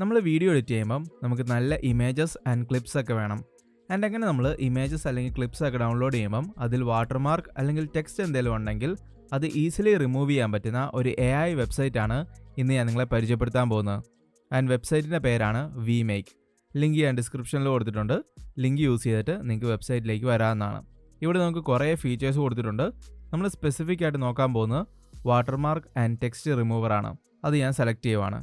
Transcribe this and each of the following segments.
നമ്മൾ video edit ചെയ്യുമ്പം നമുക്ക് നല്ല ഇമേജസ് ആൻഡ് ക്ലിപ്സ് ഒക്കെ വേണം. ആൻഡ് അങ്ങനെ നമ്മൾ ഇമേജസ് അല്ലെങ്കിൽ ക്ലിപ്സ് ഒക്കെ ഡൗൺലോഡ് ചെയ്യുമ്പം അതിൽ വാട്ടർമാർക്ക് അല്ലെങ്കിൽ ടെക്സ്റ്റ് എന്തെങ്കിലും ഉണ്ടെങ്കിൽ അത് ഈസിലി റിമൂവ് ചെയ്യാൻ പറ്റുന്ന ഒരു AI വെബ്സൈറ്റാണ് ഇന്ന് ഞാൻ നിങ്ങളെ പരിചയപ്പെടുത്താൻ പോകുന്നത്. ആൻഡ് വെബ്സൈറ്റിൻ്റെ പേരാണ് വിമേക്ക്. ലിങ്ക് ഞാൻ ഡിസ്ക്രിപ്ഷനിൽ കൊടുത്തിട്ടുണ്ട്. ലിങ്ക് യൂസ് ചെയ്തിട്ട് നിങ്ങൾക്ക് വെബ്സൈറ്റിലേക്ക് വരാവുന്നതാണ്. ഇവിടെ നമുക്ക് കുറേ ഫീച്ചേഴ്സ് കൊടുത്തിട്ടുണ്ട്. നമ്മൾ സ്പെസിഫിക് ആയിട്ട് നോക്കാൻ പോകുന്നത് വാട്ടർമാർക്ക് ആൻഡ് ടെക്സ്റ്റ് റിമൂവറാണ്. അത് ഞാൻ സെലക്ട് ചെയ്യുവാണ്.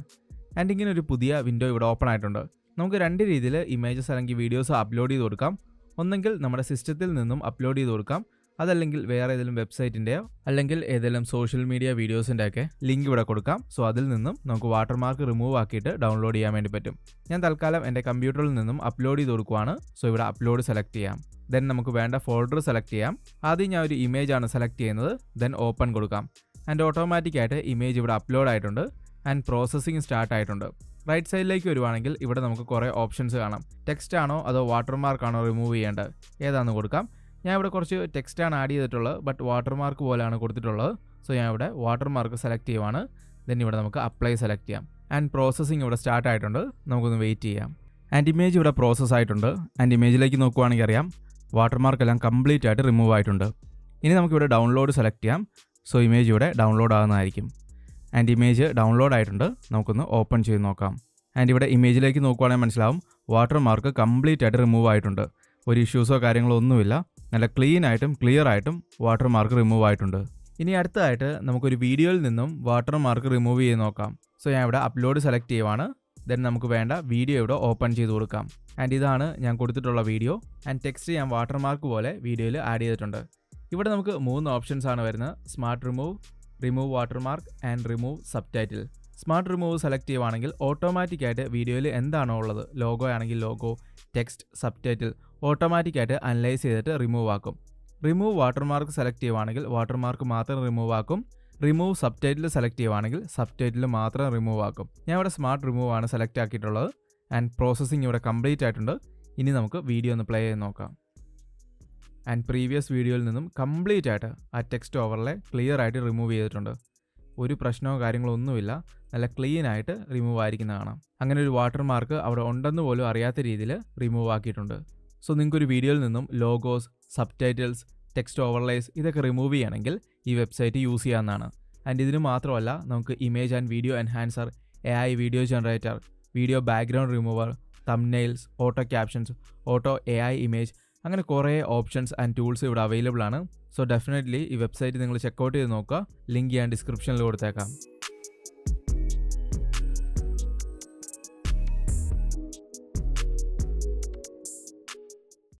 ആൻഡ് ഇങ്ങനെ ഒരു പുതിയ വിൻഡോ ഇവിടെ ഓപ്പൺ ആയിട്ടുണ്ട്. നമുക്ക് രണ്ട് രീതിയിൽ ഇമേജസ് അല്ലെങ്കിൽ വീഡിയോസ് അപ്ലോഡ് ചെയ്ത് കൊടുക്കാം. ഒന്നെങ്കിൽ നമ്മുടെ സിസ്റ്റത്തിൽ നിന്നും അപ്ലോഡ് ചെയ്ത് കൊടുക്കാം, അതല്ലെങ്കിൽ വേറെ ഏതെങ്കിലും വെബ്സൈറ്റിൻ്റെയോ അല്ലെങ്കിൽ ഏതെങ്കിലും സോഷ്യൽ മീഡിയ വീഡിയോസിൻ്റെ ഒക്കെ ലിങ്ക് ഇവിടെ കൊടുക്കാം. സോ അതിൽ നിന്നും നമുക്ക് വാട്ടർമാർക്ക് റിമൂവ് ആക്കിയിട്ട് ഡൗൺലോഡ് ചെയ്യാൻ വേണ്ടി പറ്റും. ഞാൻ തൽക്കാലം എൻ്റെ കമ്പ്യൂട്ടറിൽ നിന്നും അപ്ലോഡ് ചെയ്ത് കൊടുക്കുവാണ്. സോ ഇവിടെ അപ്ലോഡ് സെലക്ട് ചെയ്യാം. ദെൻ നമുക്ക് വേണ്ട ഫോൾഡർ സെലക്ട് ചെയ്യാം. ആദ്യം ഞാൻ ഒരു ഇമേജ് ആണ് സെലക്ട് ചെയ്യുന്നത്. ദെൻ ഓപ്പൺ കൊടുക്കാം. ആൻഡ് ഓട്ടോമാറ്റിക്കായിട്ട് ഇമേജ് ഇവിടെ അപ്ലോഡ് ആയിട്ടുണ്ട്. ആൻഡ് പ്രോസസ്സിംഗ് സ്റ്റാർട്ട് ആയിട്ടുണ്ട്. റൈറ്റ് സൈഡിലേക്ക് വരുവാണെങ്കിൽ ഇവിടെ നമുക്ക് കുറേ ഓപ്ഷൻസ് കാണാം. ടെക്സ്റ്റ് ആണോ അതോ വാട്ടർമാർക്ക് ആണോ റിമൂവ് ചെയ്യേണ്ടത്, ഏതാണെന്ന് കൊടുക്കാം. ഞാൻ ഇവിടെ കുറച്ച് ടെക്സ്റ്റാണ് ആഡ് ചെയ്തിട്ടുള്ളത്, ബട്ട് വാട്ടർമാർക്ക് പോലെയാണ് കൊടുത്തിട്ടുള്ളത്. സോ ഞാൻ ഇവിടെ വാട്ടർമാർക്ക് സെലക്ട് ചെയ്യുവാണ്. ദെൻ ഇവിടെ നമുക്ക് അപ്ലൈ സെലക്ട് ചെയ്യാം. ആൻഡ് പ്രോസസ്സിംഗ് ഇവിടെ സ്റ്റാർട്ട് ആയിട്ടുണ്ട്. നമുക്കൊന്ന് വെയിറ്റ് ചെയ്യാം. ആൻഡ് ഇമേജ് ഇവിടെ പ്രോസസ്സ് ആയിട്ടുണ്ട്. ആൻഡ് ഇമേജിലേക്ക് നോക്കുവാണെങ്കിൽ അറിയാം വാട്ടർമാർക്ക് എല്ലാം കംപ്ലീറ്റ് ആയിട്ട് റിമൂവ് ആയിട്ടുണ്ട്. ഇനി നമുക്കിവിടെ ഡൗൺലോഡ് സെലക്ട് ചെയ്യാം. സോ ഇമേജ് ഇവിടെ ഡൗൺലോഡ് ആകുന്നതായിരിക്കും. ആൻഡ് ഇമേജ് ഡൗൺലോഡ് ആയിട്ടുണ്ട്. നമുക്കൊന്ന് ഓപ്പൺ ചെയ്ത് നോക്കാം. ആൻഡ് ഇവിടെ ഇമേജിലേക്ക് നോക്കുവാണെങ്കിൽ മനസ്സിലാവും വാട്ടർമാർക്ക് കംപ്ലീറ്റ് ആയിട്ട് റിമൂവ് ആയിട്ടുണ്ട്. ഒരു ഇഷ്യൂസോ കാര്യങ്ങളോ ഒന്നുമില്ല. നല്ല ക്ലീൻ ആയിട്ടും ക്ലിയർ ആയിട്ടും വാട്ടർമാർക്ക് റിമൂവ് ആയിട്ടുണ്ട്. ഇനി അടുത്തതായിട്ട് നമുക്കൊരു വീഡിയോയിൽ നിന്നും വാട്ടർമാർക്ക് റിമൂവ് ചെയ്ത് നോക്കാം. സോ ഞാൻ ഇവിടെ അപ്ലോഡ് സെലക്ട് ചെയ്യുവാണ്. ദെൻ നമുക്ക് വേണ്ട വീഡിയോ ഇവിടെ ഓപ്പൺ ചെയ്ത് കൊടുക്കാം. ആൻഡ് ഇതാണ് ഞാൻ കൊടുത്തിട്ടുള്ള വീഡിയോ. ആൻഡ് ടെക്സ്റ്റ് ഞാൻ വാട്ടർമാർക്ക് പോലെ വീഡിയോയിൽ ആഡ് ചെയ്തിട്ടുണ്ട്. ഇവിടെ നമുക്ക് 3 ഓപ്ഷൻസ് ആണ് വരുന്നത്: smart remove, remove watermark and remove sub title. Smart remove select ചെയ്യുവാണെങ്കിൽ ഓട്ടോമാറ്റിക്കായിട്ട് വീഡിയോയിൽ എന്താണോ ഉള്ളത്, ലോഗോ ആണെങ്കിൽ ലോഗോ, ടെക്സ്റ്റ്, സബ് ടൈറ്റിൽ ഓട്ടോമാറ്റിക്കായിട്ട് അനലൈസ് ചെയ്തിട്ട് റിമൂവ് ആക്കും. റിമൂവ് വാട്ടർമാർക്ക് സെലക്ട് ചെയ്യുവാണെങ്കിൽ വാട്ടർമാർക്ക് മാത്രം റിമൂവ് ആക്കും. റിമൂവ് സബ് ടൈറ്റിൽ സെലക്ട് ചെയ്യുവാണെങ്കിൽ സബ് ടൈറ്റിൽ മാത്രം റിമൂവ് ആക്കും. ഞാൻ ഇവിടെ സ്മാർട്ട് റിമൂവ് ആണ് സെലക്ട് ആക്കിയിട്ടുള്ളത്. ആൻഡ് പ്രോസസ്സിംഗ് ഇവിടെ കംപ്ലീറ്റ് ആയിട്ടുണ്ട്. ഇനി നമുക്ക് വീഡിയോ ഒന്ന് പ്ലേ ചെയ്ത് നോക്കാം. ആൻഡ് പ്രീവിയസ് വീഡിയോയിൽ നിന്നും കംപ്ലീറ്റ് ആയിട്ട് ആ ടെക്സ്റ്റ് ഓവർലേ ക്ലിയർ ആയിട്ട് റിമൂവ് ചെയ്തിട്ടുണ്ട്. ഒരു പ്രശ്നമോ കാര്യങ്ങളോ ഒന്നുമില്ല. നല്ല ക്ലീൻ ആയിട്ട് റിമൂവ് ആയിരിക്കുന്ന കാണാം. അങ്ങനെ ഒരു വാട്ടർമാർക്ക് അവിടെ ഉണ്ടെന്ന് പോലും അറിയാത്ത രീതിയിൽ റിമൂവ് ആക്കിയിട്ടുണ്ട്. സോ നിങ്ങൾക്കൊരു വീഡിയോയിൽ നിന്നും logos, sub titles, text overlays ഇതൊക്കെ റിമൂവ് ചെയ്യണമെങ്കിൽ ഈ വെബ്സൈറ്റ് യൂസ് ചെയ്യാവുന്നതാണ്. ആൻഡ് ഇതിന് മാത്രമല്ല, നമുക്ക് image and video enhancer, AI video generator, video background remover, thumbnails, auto captions, auto AI image, അങ്ങനെ കുറേ ഓപ്ഷൻസ് ആൻഡ് ടൂൾസ് ഇവിടെ അവൈലബിൾ ആണ്. സോ ഡെഫിനറ്റ്ലി ഈ വെബ്സൈറ്റ് നിങ്ങൾ ചെക്കൗട്ട് ചെയ്ത് നോക്കുക. ലിങ്ക് ഞാൻ ഡിസ്ക്രിപ്ഷനിൽ കൊടുത്തേക്കാം.